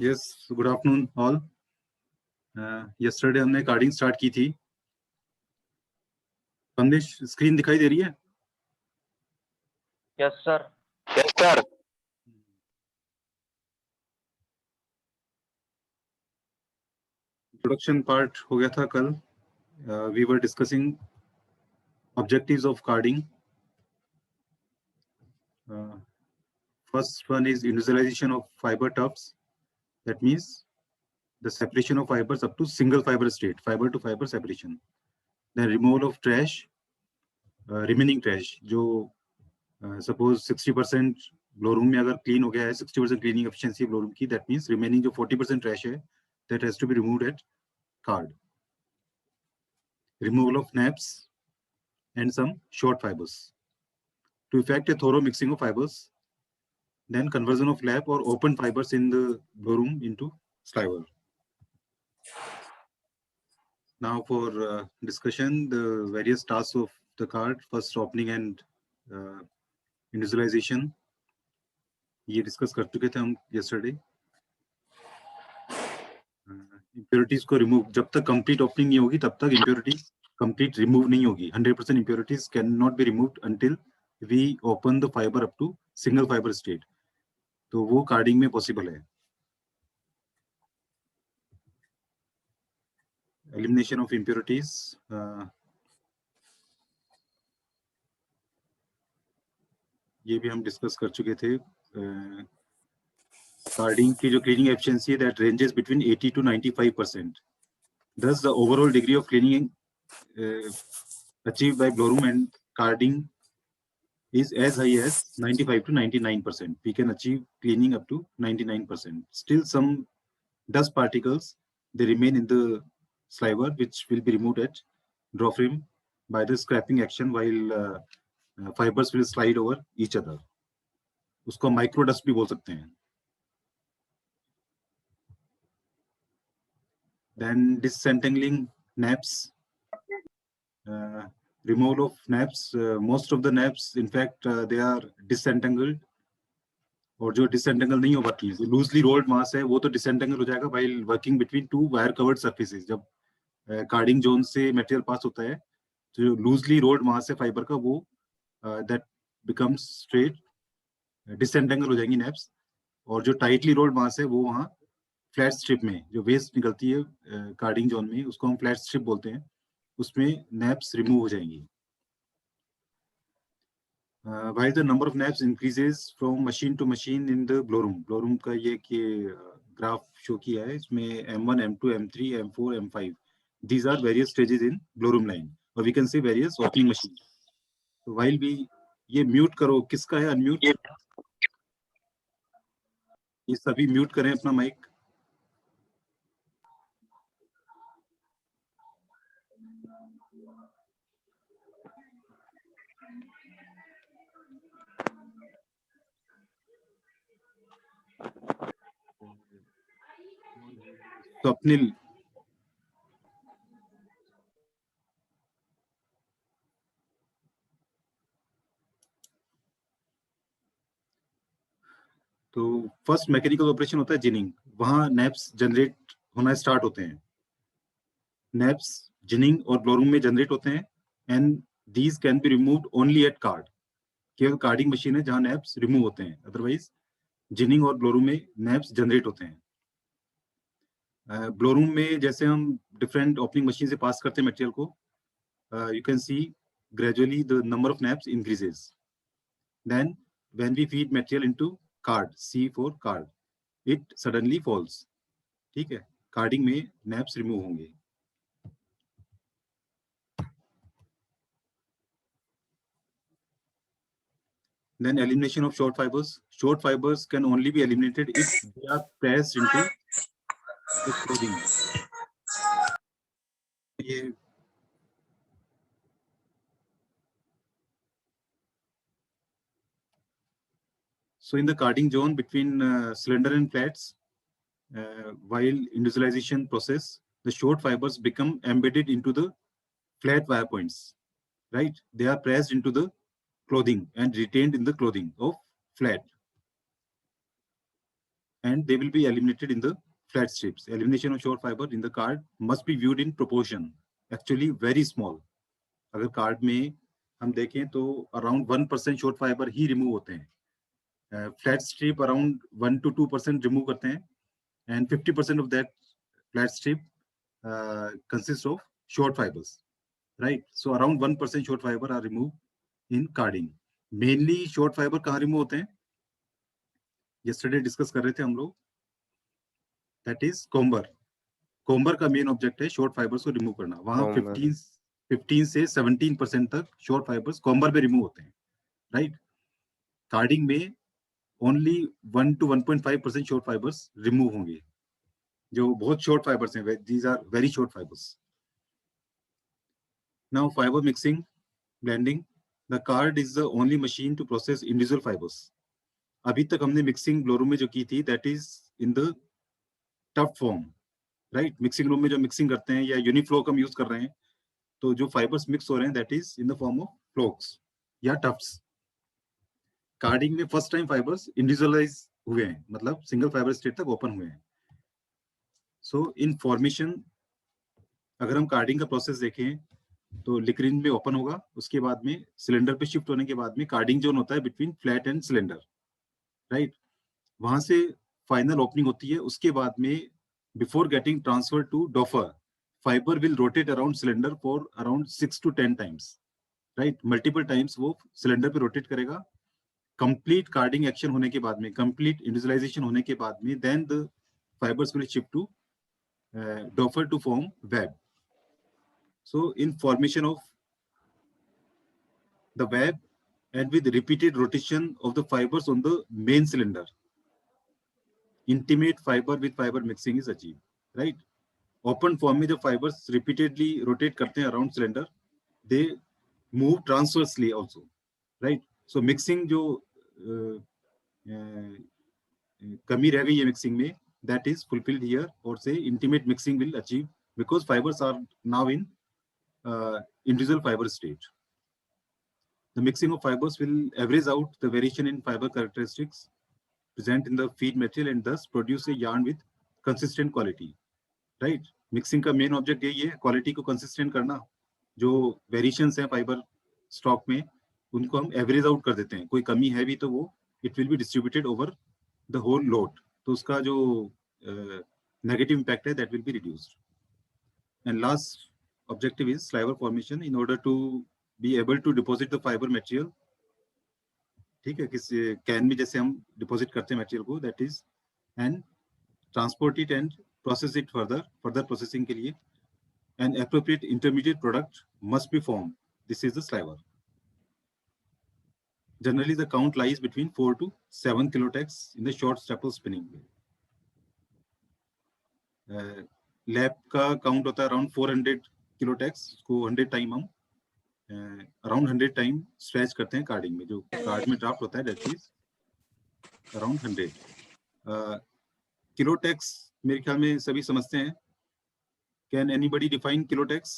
Yes, good afternoon all. Yesterday हमने carding start की थी। संदेश, स्क्रीन दिखाई दे रही है? Yes sir. इंट्रोडक्शन पार्ट हो गया था कल। We were discussing objectives of carding. First one is individualisation of fibre tufts, that means the separation of fibers up to single fiber state, fiber to fiber separation. Then removal of trash, remaining trash जो suppose 60% blow room में अगर clean हो गया है, 60% cleaning efficiency blow room की, that means remaining जो 40% trash है, that has to be removed at card. Removal of naps and some short fibers to effect a thorough mixing of fibers. Then conversion of lap or open fibers in the blow room into sliver. Now for discussion, the various tasks of the card. First, opening and initialization. ये discuss कर चुके थे हम yesterday. Impurities को remove, जब तक complete opening नहीं होगी तब तक impurities complete remove नहीं होगी. 100% impurities cannot be removed until we open the fiber up to single fiber state. तो वो कार्डिंग में पॉसिबल है. Elimination of impurities. ये भी हम डिस्कस कर चुके थे. कार्डिंग की जो क्लीनिंग एफिशिएंसी है, that ranges between 80 to 95%. Thus the overall degree of cleaning achieved by blow room and carding is as high as 95 to 99%. We can achieve cleaning up to 99%. Still some dust particles, they remain in the sliver, which will be removed at draw frame by the scraping action while fibers will slide over each other. उसको micro dust भी बोल सकते हैं. Then disentangling naps, removal of naps. Most of the naps, in fact, they are disentangled. और जो डिसेंटेंगल नहीं हो पाती है, लूजली रोल्ड मास है, वो तो डिसेंटेंगल हो जाएगा while working between two wire covered surfaces. जब कार्डिंग जोन से मटेरियल पास होता है, तो जो लूजली रोल्ड मास है फाइबर का, वो दैट बिकम्स स्ट्रेट, डिसेंटेंगल हो जाएंगी नैप्स. और जो टाइटली रोल्ड मास है, वो वहाँ फ्लैट स्ट्रिप में जो वेस्ट निकलती है कार्डिंग जोन में, उसको हम फ्लैट स्ट्रिप बोलते हैं, उसमें नैप्स रिमूव हो जाएंगी. While the number of naps increases from machine to machine in the blow room. Blow room का ये कि ग्राफ शो किया है, इसमें M1, M2, M3, M4, M5. These are various stages in blow room line, or we can say various opening machines. So while we ये mute करो, किसका है अनम्यूट? ये सभी म्यूट करें अपना माइक. स्वप्निल, तो फर्स्ट मैकेनिकल ऑपरेशन होता है जिनिंग. वहां नैप्स जनरेट होना स्टार्ट होते हैं. नैप्स जिनिंग और ब्लो रूम में जनरेट होते हैं, and these can be removed only at card. केवल कार्डिंग मशीन है जहां नैप्स रिमूव होते हैं, अदरवाइज जिनिंग और ब्लो रूम में नैप्स जनरेट होते हैं. ब्लो रूम में जैसे हम डिफरेंट ओपनिंग मशीन से पास करते हैं मटेरियल को, you can see gradually the number of naps increases. Then when we feed material into card, see for card, it suddenly falls. ठीक है, कार्डिंग में नैप्स रिमूव होंगे. Then elimination of short fibers. Short fibers can only be eliminated if they are pressed into the clothing. ये so in the carding zone between cylinder and flats, while industrialization process, the short fibers become embedded into the flat wire points, right? They are pressed into the clothing and retained in the clothing of flat. and they will be eliminated in the flat strips. Elimination of short fiber in the card must be viewed in proportion, actually very small. अगर card में हम देखें तो around 1% short fibre ही remove होते हैं. Flat strip around 1 to 2% remove करते हैं, and 50% of that flat strip consists of short fibers, right? So around 1% short fiber are removed in carding. Mainly short fiber कहाँ remove होते हैं? Yesterday discuss कर रहे थे हम लोग. That is comber. कोम्बर का मेन ऑब्जेक्ट है शॉर्ट फाइबर्स को रिमूव करना. वहां 15 से 17% तक शॉर्ट फाइबर्स कोम्बर में रिमूव होते हैं, राइट? कार्डिंग में only 1 to 1.5% short fibres remove होंगे, जो बहुत शॉर्ट फाइबर्स हैं. These are very short fibres. Now fibre mixing, blending. The card is the only machine to process individual fibres. अभी तक हमने मिक्सिंग ब्लो रूम में जो की थी, that is in the tough form, right? Mixing room में जो mixing करते हैं या यूनिफ्लो का हम यूज कर रहे हैं, तो जो फाइबर्स मिक्स हो रहे हैं that is in the form of flocs या टफ्स. कार्डिंग में फर्स्ट टाइम फाइबर्स इंडिविजुअलाइज हुए हैं, मतलब सिंगल फाइबर स्टेट तक ओपन हुए हैं. सो इन फॉर्मेशन अगर हम कार्डिंग का प्रोसेस देखें तो लिक्रिन में ओपन होगा, उसके बाद में सिलेंडर पे शिफ्ट होने के बाद में कार्डिंग जोन होता है between flat and cylinder, right? वहां से फाइनल ओपनिंग होती है. उसके बाद में before getting transfer to doffer, fiber will rotate around cylinder for around 6 to 10 times, right? Multiple times वो cylinder पे rotate करेगा. Complete carding action होने के बाद में, complete individualization होने के बाद में, then the fibers will shift to doffer to form web. So in formation of the web and with repeated rotation of the fibers on the main cylinder, intimate fiber with fiber mixing is achieved, right? Open form में जो fibres repeatedly rotate करते हैं around cylinder, they move transversely also, right? So mixing जो कमी रह गई है mixing में, दैट इज फुलफिल्ड हियर, और से intimate mixing will achieve because fibres are now in individual fibre state. The mixing of fibers will average out the variation in fiber characteristics present in the feed material and thus produce a yarn with consistent quality. Right? Mixing का main object यही है, quality को consistent करना. जो variations हैं fibre stock में, उनको हम एवरेज आउट कर देते हैं. कोई कमी है भी तो वो it will be distributed over the whole load, तो उसका जो नेगेटिव इम्पैक्ट है that will be reduced. And last objective is sliver formation in order to be able to deposit the fibre material. ठीक है, किस कैन में जैसे हम डिपॉजिट करते हैं मटेरियल को, that is, and transport it and process it further processing के लिए an appropriate intermediate product must be formed. This is the sliver. Generally the count lies between 4 to 7 kilotex in the short staple spinning. Lab का count होता है around 400 किलोटेक्स को 100 time हम around 100 time stretch करते हैं carding में. जो card में ड्राफ्ट होता है दैट इज अराउंड 100 किलोटेक्स. मेरे ख्याल में सभी समझते हैं. Can anybody define kilotex?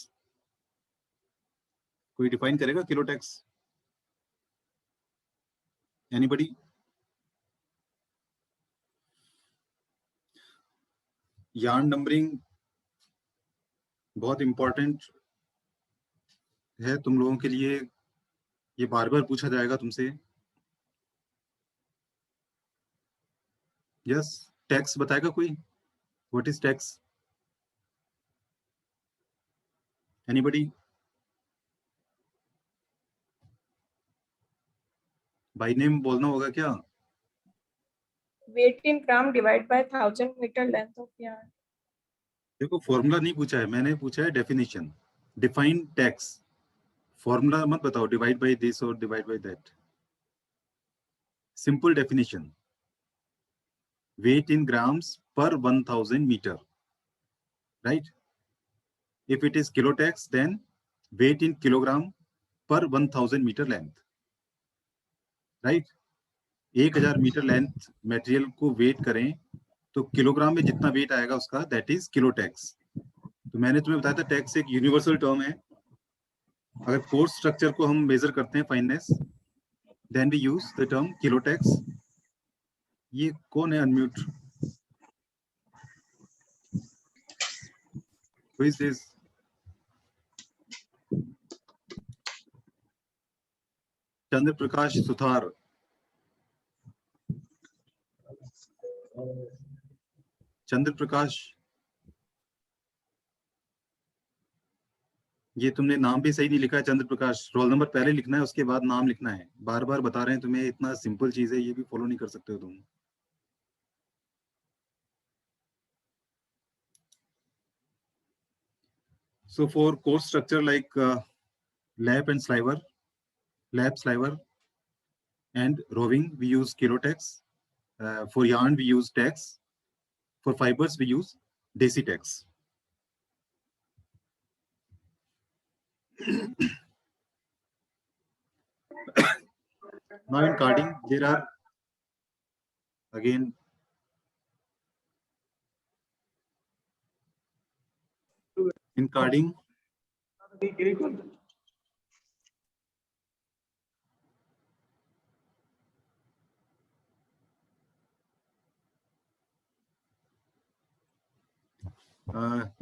कोई डिफाइन करेगा किलोटेक्स? एनीबडी? यार्न नंबरिंग बहुत इंपॉर्टेंट है तुम लोगों के लिए. ये बार बार पूछा जाएगा तुमसे. यस, टैक्स बताएगा कोई? What is tax? Anybody? By name बोलना होगा क्या? weight in gram divided by 1000 meter length of yarn. देखो फॉर्मूला नहीं पूछा है, मैंने पूछा है डेफिनेशन. Define tax. फॉर्मूला मत बताओ, डिवाइड बाय दिस और divide by that. Simple definition, weight in grams per 1000 meter, right? If it is kilotex, then weight in kilogram per 1000 meter length, right? 1000 metre length material को weight करें तो kilogram में जितना wait आएगा उसका that is किलोटेक्स. तो मैंने तुम्हें बताया था टैक्स एक यूनिवर्सल टर्म है. अगर फोर्स स्ट्रक्चर को हम मेजर करते हैं fineness, then we use the term kilotex. ये कौन है unmute? Who is this? Chandra Prakash Suthar. Chandra Prakash, ये तुमने नाम भी सही नहीं लिखा है। चंद्र प्रकाश, रोल नंबर पहले लिखना है, उसके बाद नाम लिखना है। बार बार बता रहे हैं तुम्हें, इतना सिंपल चीज है, ये भी फॉलो नहीं कर सकते हो तुम। So for course structure like lap and sliver, lap, sliver, and roving, we use Kilotex. For yarn, we use Tex. For fibers, we use Desi-Tex. Now in carding, there are again in carding.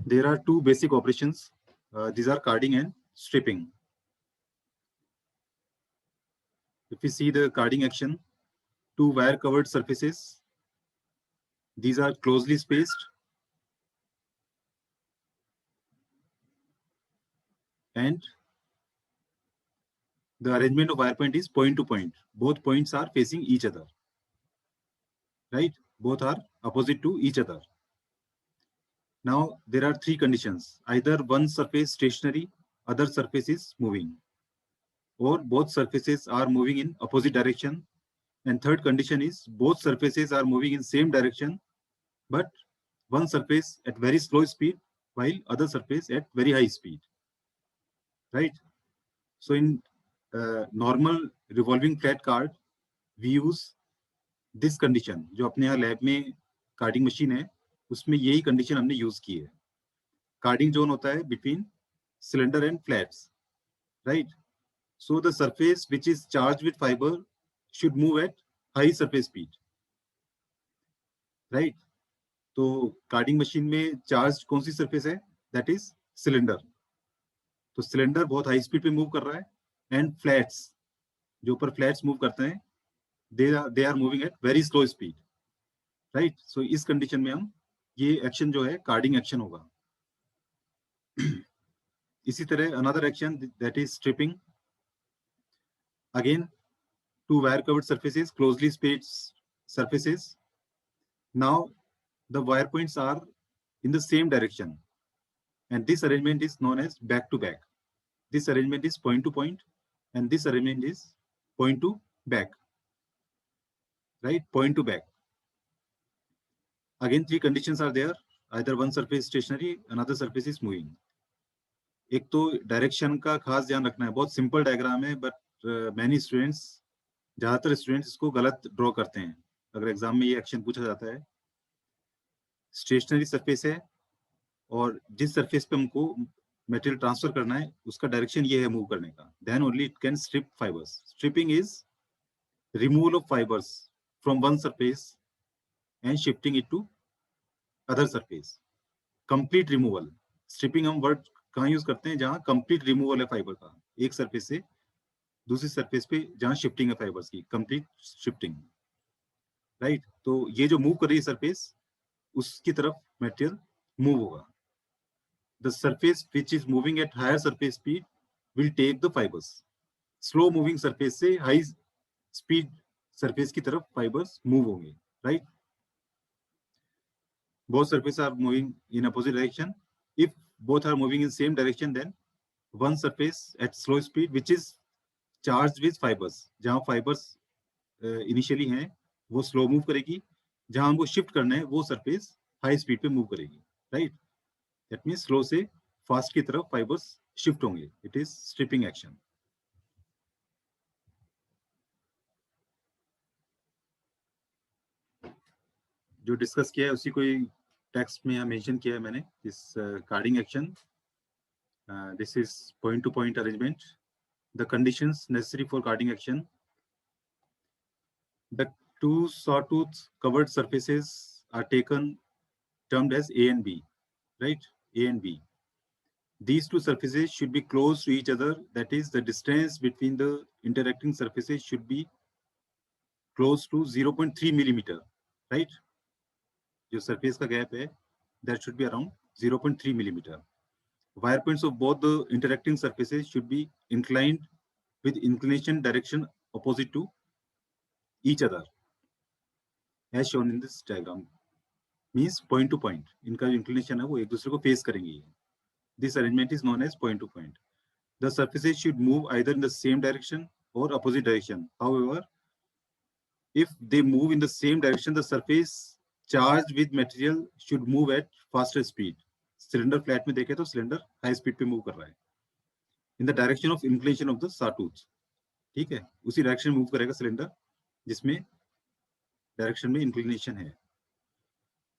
There are two basic operations. These are carding and stripping. If you see the carding action, two wire covered surfaces. These are closely spaced. And the arrangement of wire point is point to point. Both points are facing each other. Right? Both are opposite to each other. Now, there are three conditions. Either one surface stationary, other surface is moving. Or both surfaces are moving in opposite direction. And third condition is both surfaces are moving in same direction, but one surface at very slow speed, while other surface at very high speed. Right? So in normal revolving flat card, we use this condition. जो अपने यहाँ lab में carding machine है, उसमें यही condition हमने use की है. कार्डिंग जोन होता है between cylinder and flats, right? So the surface which is charged with fiber should move at high surface speed, right? तो कार्डिंग मशीन में चार्ज कौन सी सरफेस है? That is cylinder. तो सिलेंडर बहुत हाई स्पीड पे move कर रहा है, एंड फ्लैट्स, जो ऊपर फ्लैट्स मूव करते हैं, they are moving at very slow speed, right? So इस कंडीशन में हम ये एक्शन जो है कार्डिंग एक्शन होगा. इसी तरह another action that is stripping. Again two wire covered surfaces, closely spaced surfaces. Now the wire points are in the same direction, and this arrangement is known as back to back. This arrangement is point to point, and this arrangement is point to back, right? Point to back. Again, three conditions are there. Either one surface stationary, another surface is moving. एक तो direction का खास ध्यान रखना है. बहुत simple diagram है, but many students, ज्यादातर स्टूडेंट्स इसको गलत ड्रॉ करते हैं. अगर एग्जाम में ये एक्शन पूछा जाता है, स्टेशनरी सरफेस है और जिस सरफेस पे हमको मटेरियल ट्रांसफर करना है उसका डायरेक्शन ये है मूव करने का, then only it can strip fibres. Stripping is removal of fibres from one surface and shifting it to other surface. Complete removal. Stripping हम वर्ड कहाँ यूज करते हैं? जहाँ कंप्लीट रिमूवल है फाइबर का, एक सरफेस से दूसरी सरफेस पे जहाँ शिफ्टिंग है फाइबर्स की, कंप्लीट शिफ्टिंग, राइट? तो ये जो मूव कर रही है सरफेस, उसकी तरफ मटेरियल मूव होगा. The surface which is moving at higher surface speed will take the fibers. Slow moving surface से high speed surface की तरफ fibers move होंगे, right? Both surfaces are moving in opposite direction. If both are moving in same direction, then one surface at slow speed which is charged with fibers, जहाँ fibers initially हैं वो slow move करेगी, जहाँ हमको shift करना है वो surface high speed पे move करेगी, right? That means slow से fast की तरफ fibers shift होंगे. It is stripping action. जो डिस्कस किया है उसी को टेक्स्ट में यहाँ मेंशन किया है मैंने. इस carding action, this is point to point arrangement. The conditions necessary for carding action: the two sawtooth covered surfaces are taken termed as A and B, right? A and B. these two surfaces should be close to each other. That is, the distance between the interacting surfaces should be close to 0.3 millimeter, right? जो surface का gap है, that should be around 0.3 millimeter. Wire points of both the interacting surfaces should be inclined with inclination direction opposite to each other, as shown in this diagram. Means point to point. इनका जो inclination है वो एक दूसरे को face करेंगे. This arrangement is known as point to point. The surfaces should move either in the same direction or opposite direction. However, if they move in the same direction, the surface charged with material should move at faster speed. Cylinder flat में देखें तो cylinder high speed पे move कर रहा है. In the direction of inclination of the sawtooth. ठीक है, उसी डायरेक्शन में मूव करेगा सिलेंडर जिसमें डायरेक्शन में इंक्लिनेशन है.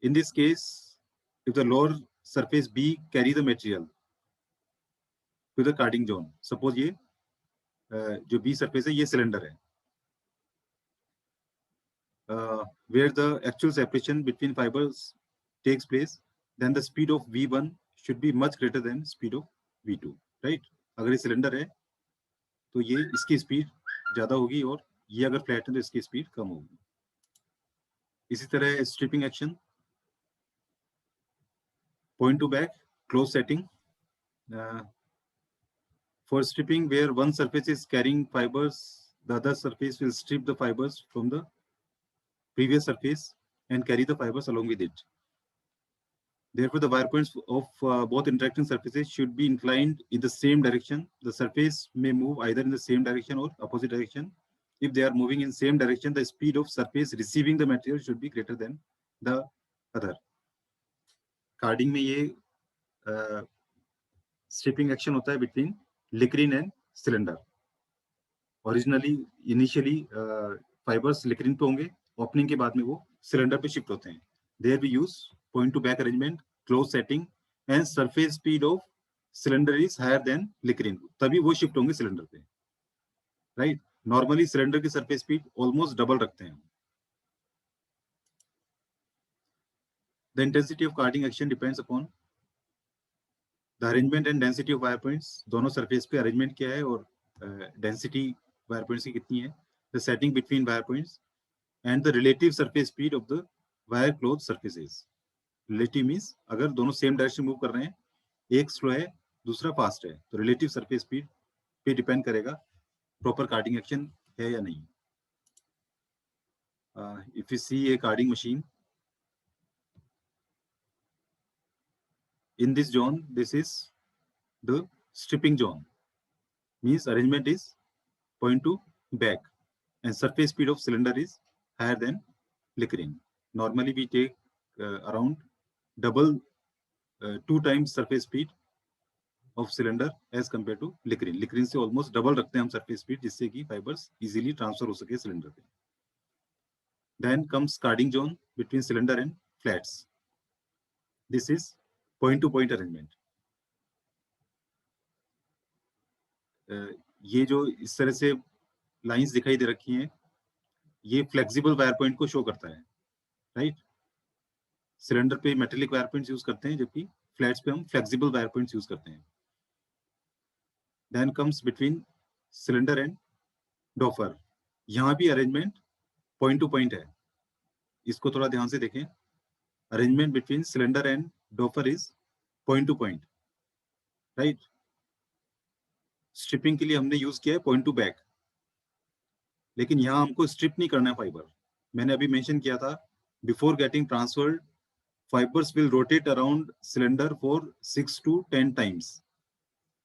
In this case, if the lower surface B carry the material to the carding zone, suppose ये जो B surface है ये सिलेंडर है, where the actual separation between fibers takes place, then the speed of V1 should be much greater than speed of V2, right? अगर ये cylinder है तो ये इसकी स्पीड ज्यादा होगी और ये अगर फ्लैट है तो इसकी स्पीड कम होगी. इसी तरह stripping action, point to back, close setting. For stripping, where one surface is carrying fibers, the other surface will strip the fibers from the previous surface and carry the fibers along with it. Therefore, the wire points of both interacting surfaces should be inclined in the same direction. The surface may move either in the same direction or opposite direction. If they are moving in same direction, the speed of surface receiving the material should be greater than the other. Carding में ये stripping action होता है between Licrin and cylinder. Originally, initially, fibers Licrin पे होंगे, opening के बाद में वो cylinder पे shift होते हैं. There we use point to back arrangement, close setting, and surface speed of cylinder is higher than Licrin. तभी वो shift होंगे cylinder पे, right? Normally cylinder की surface speed almost double रखते हैं. The intensity of carding action depends upon the arrangement and density of wire points. दोनों surface पे arrangement क्या है और density wire points की कितनी है. The setting between wire points and the relative surface speed of the wire cloth surfaces. Relative means अगर दोनों same direction move कर रहे हैं, एक slow है, दूसरा fast है, तो relative surface speed पे depend करेगा proper carding action है या नहीं. If you see a carding machine, in this zone, this is the stripping zone. Means arrangement is point to back and surface speed of cylinder is higher than Licrin. Normally we take around double 2 times surface speed of cylinder as compared to Licrin. Licrin से almost double रखते हैं हम surface speed जिससे कि fibers easily transfer हो सके cylinder पे. Then comes carding zone between cylinder and flats. This is point to point arrangement. ये जो इस तरह से लाइंस दिखाई दे रखी हैं, ये फ्लेक्सिबल वायर पॉइंट को शो करता है, राइट? सिलेंडर पे मेटेलिक वायर पॉइंट्स यूज करते हैं, जबकि फ्लैट्स पे हम फ्लेक्सिबल वायर पॉइंट्स यूज करते हैं. Then comes between cylinder and doffer. यहाँ भी अरेंजमेंट पॉइंट टू पॉइंट है. इसको थोड़ा ध्यान से देखें. Arrangement between cylinder and doffer is point to point, right? Stripping के लिए हमने यूज किया है पॉइंट टू बैक, लेकिन यहाँ हमको स्ट्रिप नहीं करना है फाइबर. मैंने अभी मेंशन किया था, before getting transferred fibers will rotate around cylinder for 6 to 10 times,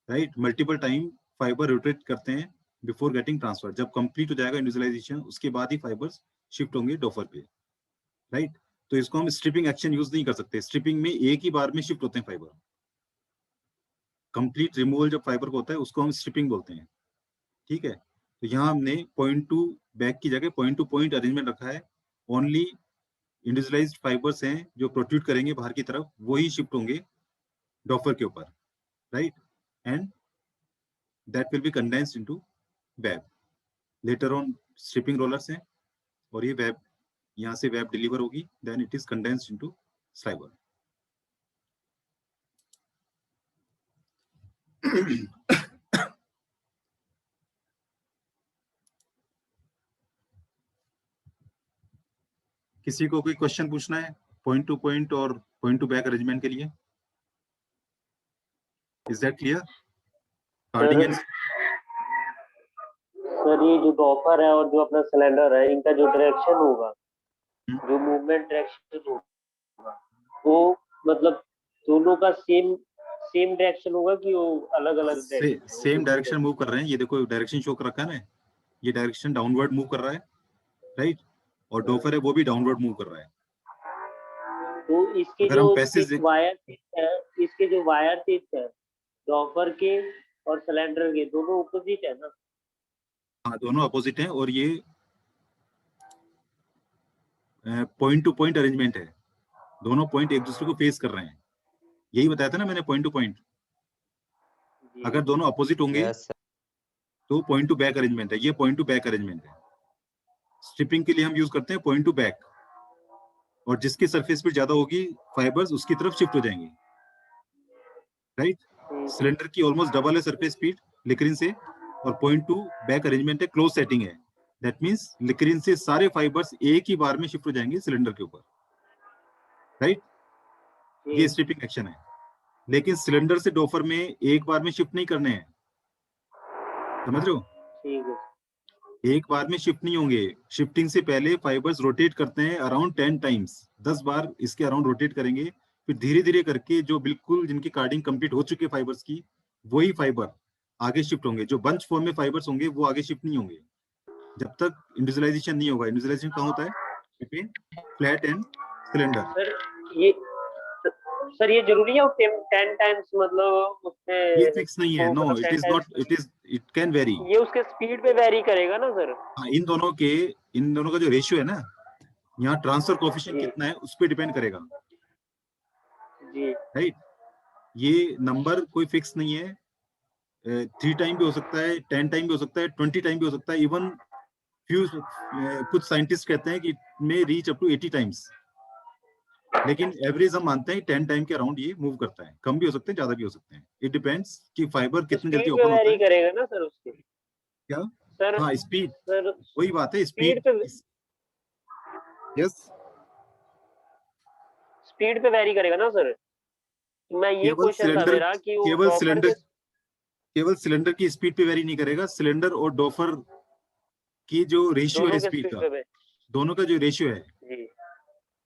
right? Multiple time fiber rotate करते हैं before getting transfer. जब complete हो जाएगा individualization, उसके बाद ही fibers shift होंगे डॉफर पे, right? तो इसको हम stripping action use नहीं कर सकते. stripping में एक ही बार में shift होते हैं fiber. complete removal जब fiber को होता है उसको हम stripping बोलते हैं, ठीक है? तो यहाँ हमने point to back की जगह point to point arrangement रखा है. Only इंडिविजुअलाइज्ड फाइबर्स हैं जो प्रोट्रूड करेंगे बाहर की तरफ, वही शिफ्ट होंगे डॉफर के ऊपर, right? And that will be condensed into web. Later on stripping rollers हैं और ये वेब, यहाँ से वेब डिलीवर होगी, then it is condensed into sliver. किसी को कोई क्वेश्चन पूछना है पॉइंट टू पॉइंट और पॉइंट टू बैक अरेंजमेंट के लिए? Is that clear? Carding and sir ये जो डॉपर है और जो अपना सिलेंडर है, इनका जो डायरेक्शन होगा, जो मूवमेंट डायरेक्शन होगा, वो मतलब दोनों का सेम डायरेक्शन होगा कि वो अलग अलग सेम डायरेक्शन मूव कर रहे हैं? ये देखो डायरेक्शन शो कर रखा है ना, ये डायरेक्शन डाउनवर्ड मूव कर रहा है, राइट? और डॉपर है वो भी डाउनवर्ड मूव कर रहा है। तो इसके अगर हम जो पैसेज वायर है, इसके जो वायर टिप्स है डॉपर के और सिलेंडर के, दोनों ऑपोजिट है ना? हाँ, दोनों अपोजिट हैं और ये पॉइंट टू पॉइंट अरेंजमेंट है। दोनों पॉइंट एक दूसरे को फेस कर रहे हैं, यही बताया था ना मैंने, पॉइंट टू पॉइंट। अगर दोनों अपोजिट होंगे तो पॉइंट टू बैक अरेंजमेंट है। ये पॉइंट टू बैक अरेंजमेंट है। स्ट्रिपिंग के लिए हम यूज करते हैं पॉइंट टू बैक, और जिसकी सरफेस पर ज्यादा होगी फाइबर्स उसकी तरफ शिफ्ट हो जाएंगे, राइट? सिलेंडर की ऑलमोस्ट डबल है सरफेस स्पीड लिक्रिन से, और पॉइंट टू बैक अरेंजमेंट है, क्लोज सेटिंग है। दैट मींस लिक्रिन से सारे फाइबर्स एक ही बार में शिफ्ट हो जाएंगे सिलेंडर के ऊपर, राइट? ये स्ट्रिपिंग एक्शन है। लेकिन सिलेंडर से डॉपर में एक बार में शिफ्ट नहीं करने हैं, समझ रहे हो? ठीक है। एक बार में शिफ्ट नहीं होंगे। शिफ्टिंग से पहले फाइबर्स रोटेट करते हैं अराउंड 10 टाइम्स, 10 बार इसके अराउंड रोटेट करेंगे। फिर धीरे धीरे करके जो बिल्कुल जिनकी कार्डिंग कंप्लीट हो चुके फाइबर्स की, वही फाइबर आगे शिफ्ट होंगे। जो बंच फॉर्म में फाइबर्स होंगे वो आगे शिफ्ट नहीं होंगे जब तक इंडिविजुअलाइजेशन नहीं होगा। इंडिविजुअलाइजेशन कहाँ होता है? Between flat and cylinder. Sir ये जरूरी है 10 टाइम्स, मतलब उससे ये फिक्स नहीं है। No, it is not, it can vary. ये उसके स्पीड पे वेरी करेगा ना सर? हाँ, इन दोनों का जो रेशियो है ना, यहाँ ट्रांसफर कोएफिशिएंट कितना है उस पर डिपेंड करेगा, जी, राइट? ये नंबर कोई फिक्स नहीं है। 3 टाइम भी हो सकता है, 10 टाइम भी हो सकता है, 20 टाइम भी हो सकता है। इवन फ्यू कुछ साइंटिस्ट कहते हैं कि may reach up to 80 times, लेकिन एवरेज हम मानते हैं 10 टाइम के अराउंड ये मूव करता है। कम भी हो सकते हैं, ज्यादा भी हो सकते हैं। इट डिपेंड्स कि फाइबर कितनी जल्दी स्पीड पे ओपन होता वेरी है। करेगा ना सर उसके? क्या? सर हाँ, स्पीड, सर वही बात है, स्पीड स्पीड। पे यस, स्पीड पे वेरी करेगा ना सर? मैं ये केवल क्वेश्चन था सिलेंडर मेरा कि वो केवल डॉपर सिलेंडर के केवल सिलेंडर की स्पीड पे वेरी नहीं करेगा। सिलेंडर और डॉपर की जो रेशियो है दोनों के स्पीड स्पीड का, पे दोनों का जो रेशियो है, जी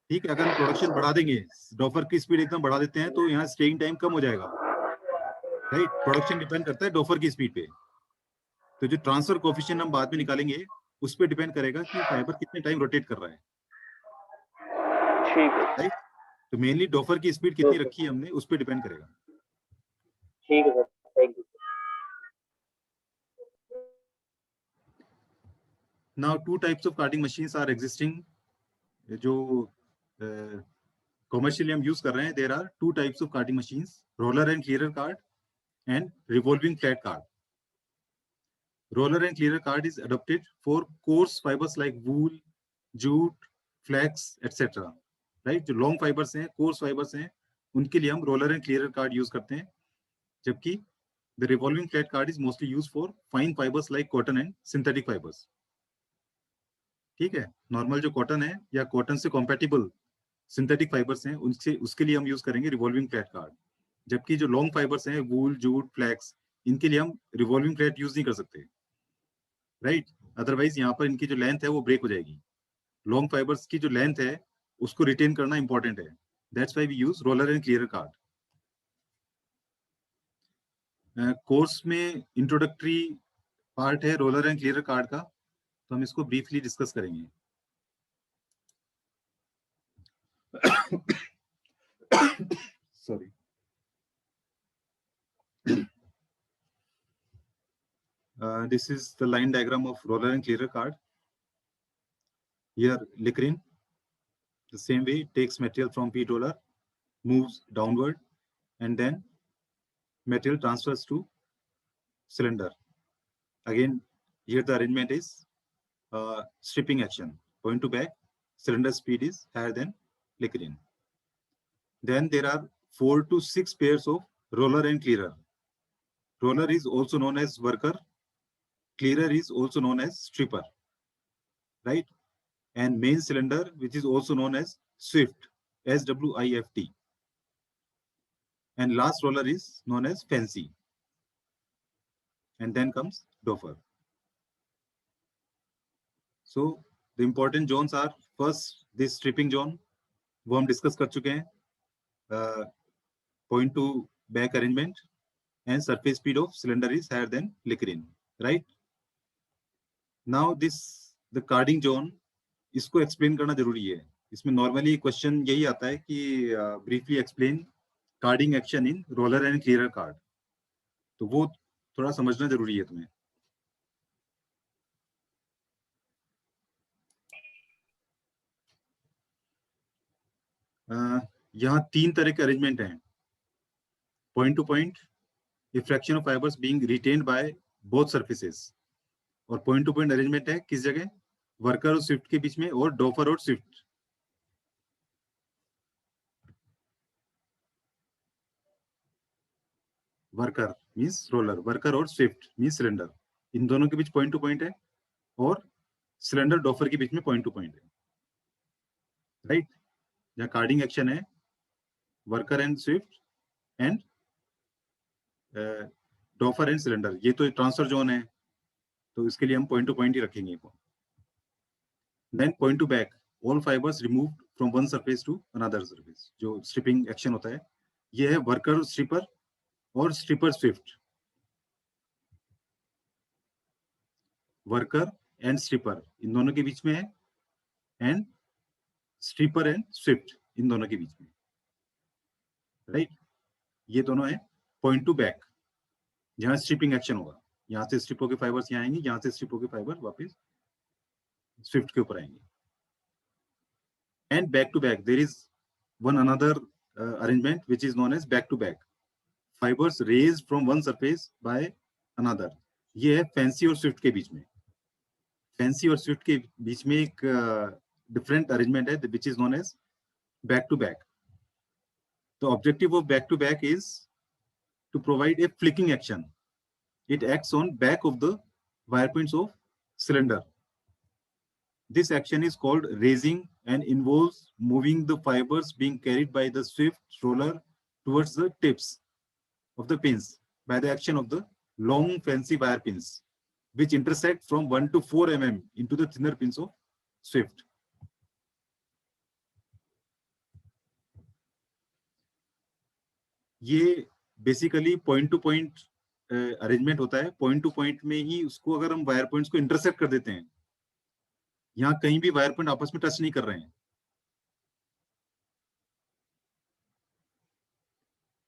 ठीक है, अगर हम प्रोडक्शन बढ़ा देंगे, डॉपर की स्पीड एकदम बढ़ा देते हैं, तो यहाँ स्टेइंग टाइम कम हो जाएगा, राइट? प्रोडक्शन डिपेंड करता है डॉपर की स्पीड पे। तो जो ट्रांसफर कोएफिशिएंट हम बाद में निकालेंगे उस पर डिपेंड करेगा कि फाइबर कितने टाइम रोटेट कर रहा है, ठीक है। राइट? तो मेनली डॉपर की स्पीड कितनी रखी है हमने, उस पर डिपेंड करेगा। ठीक है sir, thank you. Now 2 types of carding machines are existing, जो कमर्शियली हम यूज कर रहे हैं। There are 2 types of carding machines, roller and clearer card and revolving flat card. Roller and clearer card is adopted for coarse fibers like wool, jute, flax, etc. Right? जो long fibers हैं, coarse fibers हैं, उनके लिए हम roller and clearer card use करते हैं, जबकि the revolving flat card is mostly used for fine fibers like cotton and synthetic fibers. ठीक है? नॉर्मल जो कॉटन है या कॉटन से कॉम्पेटिबल सिंथेटिक फाइबर्स हैं, उनसे उसके लिए हम यूज करेंगे रिवॉल्विंग फ्लैट कार्ड। जबकि जो लॉन्ग फाइबर्स हैं, वूल, जूट, फ्लैक्स, इनके लिए हम रिवॉल्विंग फ्लैट यूज नहीं कर सकते, राइट? अदरवाइज यहाँ पर इनकी जो लेंथ है वो ब्रेक हो जाएगी। लॉन्ग फाइबर्स की जो लेंथ है उसको रिटेन करना इंपॉर्टेंट है। That's why we use roller and clear card. Course में इंट्रोडक्टरी पार्ट है रोलर एंड क्लियर कार्ड का, तो हम इसको ब्रीफली डिस्कस करेंगे। Sorry. This is the line diagram of roller and clearer card. Here, Licrin, the same way, takes material from feed roller, moves downward, and then material transfers to cylinder. Again, here the arrangement is stripping action. Point to back, cylinder speed is higher than Licrin. Then there are 4 to 6 pairs of roller and clearer. roller is also known as worker, clearer is also known as stripper, right? And main cylinder, which is also known as swift, SWIFT. And last roller is known as fancy. And then comes doffer. So the important zones are, first this stripping zone, वो हम discuss कर चुके हैं. Point to back arrangement and surface speed of cylinder is higher than Lickerin, right? Now this the carding zone, इसको explain करना जरूरी है. इसमें normally question यही आता है कि briefly explain carding action in roller and clearer card. तो वो थोड़ा समझना जरूरी है तुम्हें. यहाँ 3 तरह के अरेंजमेंट हैं. Point to point, a fraction of fibers being retained by both surfaces. और पॉइंट टू पॉइंट अरेंजमेंट है किस जगह? वर्कर और स्विफ्ट के बीच में, और डॉफर और Swift. Worker means roller, worker और स्विफ्ट मींस सिलेंडर, इन दोनों के बीच पॉइंट टू पॉइंट है, और सिलेंडर डॉफर के बीच में पॉइंट टू पॉइंट है, राइट? जहाँ कार्डिंग एक्शन है worker and swift and doffer and cylinder, ये तो ट्रांसफर जोन है, तो इसके लिए हम पॉइंट टू पॉइंट ही रखेंगे. Then point to back, all fibres removed from one surface to another surface, जो स्ट्रिपिंग एक्शन होता है, ये है वर्कर स्ट्रिपर और stripper swift. Worker and stripper इन दोनों के बीच में है, एंड स्ट्रिपर एंड स्विफ्ट इन दोनों के बीच में, राइट? ये दोनों है पॉइंट टू बैक, जहां स्ट्रिपिंग एक्शन होगा. यहां से स्ट्रिप होके फाइबर्स यहाँ आएंगे, यहां से स्ट्रिप होके फाइबर वापस स्विफ्ट के ऊपर आएंगे. And back to back there is one another arrangement which is known as back to back, fibers raised from one surface by another. ये है फैंसी और स्विफ्ट के बीच में. फैंसी और स्विफ्ट के बीच में एक डिफरेंट अरेंजमेंट है which is known as back to back. The objective of back to back is to provide a flicking action. It acts on back of the wire points of cylinder. This action is called raising and involves moving the fibers being carried by the swift roller towards the tips of the pins by the action of the long fancy wire pins, which intersect from 1 to 4 mm into the thinner pins of swift. ये basically point to point arrangement होता है. Point to point में ही उसको अगर हम wire points को intersect कर देते हैं, यहाँ कहीं भी वायर पॉइंट आपस में टच नहीं कर रहे हैं,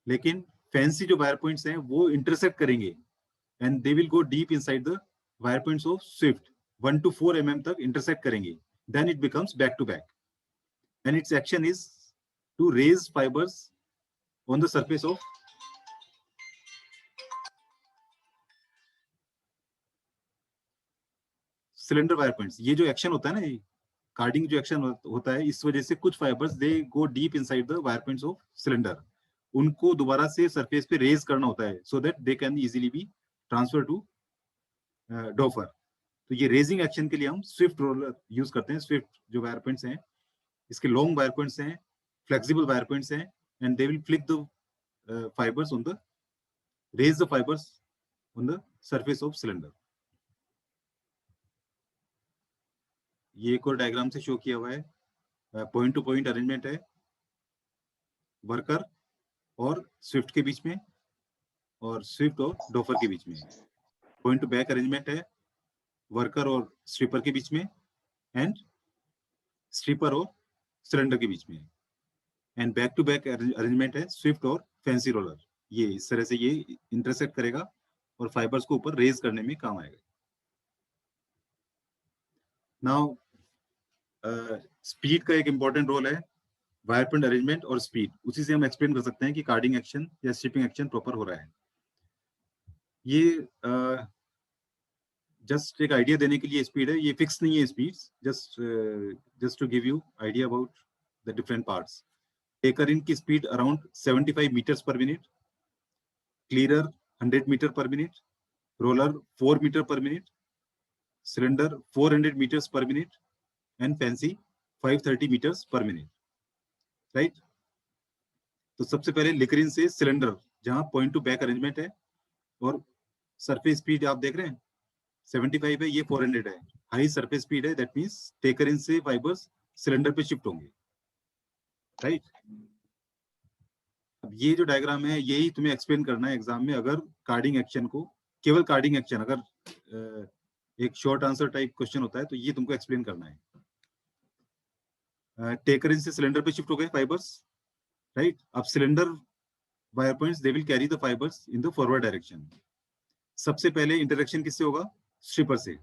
लेकिन फैंसी जो वायर पॉइंट्स हैं वो इंटरसेक्ट करेंगे, and they will go deep inside the wire points of swift, 1 to 4 mm तक इंटरसेक्ट करेंगे. Then it becomes back to back, and its action is to raise fibres on the surface of cylinder wire points. ये जो action होता है ना, carding जो action होता है, इस वजह से कुछ fibres they go deep inside the wire points of cylinder. उनको दोबारा से सरफेस पे रेज करना होता है so that they can easily be transfer to doffer. तो ये रेजिंग एक्शन के लिए हम स्विफ्ट रोलर यूज करते हैं. स्विफ्ट जो वायर पॉइंट्स हैं, इसके लॉन्ग वायर पॉइंट्स हैं, फ्लेक्सिबल वायर पॉइंट्स हैं, and they will flick the fibres on the raise the fibres on the surface of cylinder. ये एक और डायग्राम से शो किया हुआ है. पॉइंट टू पॉइंट अरेंजमेंट है वर्कर और स्विफ्ट के बीच में, और स्विफ्ट और डॉफर के बीच में. पॉइंट टू बैक अरेंजमेंट है वर्कर और स्ट्रिपर के बीच में, एंड स्ट्रिपर और सिलेंडर के बीच में. And back to back arrangement है स्विफ्ट और फैंसी रोलर. ये इस तरह से ये इंटरसेक्ट करेगा और फाइबर्स को ऊपर रेज करने में काम आएगा. नाउ स्पीड का एक इंपॉर्टेंट रोल है, वायर पॉइंट अरेंजमेंट और स्पीड. उसी से हम एक्सप्लेन कर सकते हैं कि कार्डिंग एक्शन या स्ट्रिपिंग एक्शन प्रॉपर हो रहा है. ये जस्ट एक आइडिया देने के लिए स्पीड है, ये फिक्स नहीं है speed. Just to give you idea about the different parts. Taker in की speed around 75 metres per minute, clearer 100 metre per minute, roller 4 metre per minute, cylinder 400 meters per minute, and fancy 530 meters per minute, right? तो सबसे पहले लिकरिन से cylinder जहां point to back arrangement है और surface speed आप देख रहे हैं 75 है, ये 400 है, हाई सरफेस स्पीड है, दैट मींस टेकरिन से फाइबर्स सिलेंडर पे शिफ्ट होंगे, राइट? अब ये जो डायग्राम है यही तुम्हें एक्सप्लेन करना है एग्जाम में, अगर कार्डिंग एक्शन को, केवल कार्डिंग एक्शन, अगर एक शॉर्ट आंसर टाइप क्वेश्चन होता है तो ये तुमको एक्सप्लेन करना है। टेकर इन से सिलेंडर पे शिफ्ट हो गए फाइबर्स, राइट? अब cylinder wire points they will carry the fibres in the forward direction. सबसे पहले इंटरेक्शन किससे होगा? स्ट्रिपर से।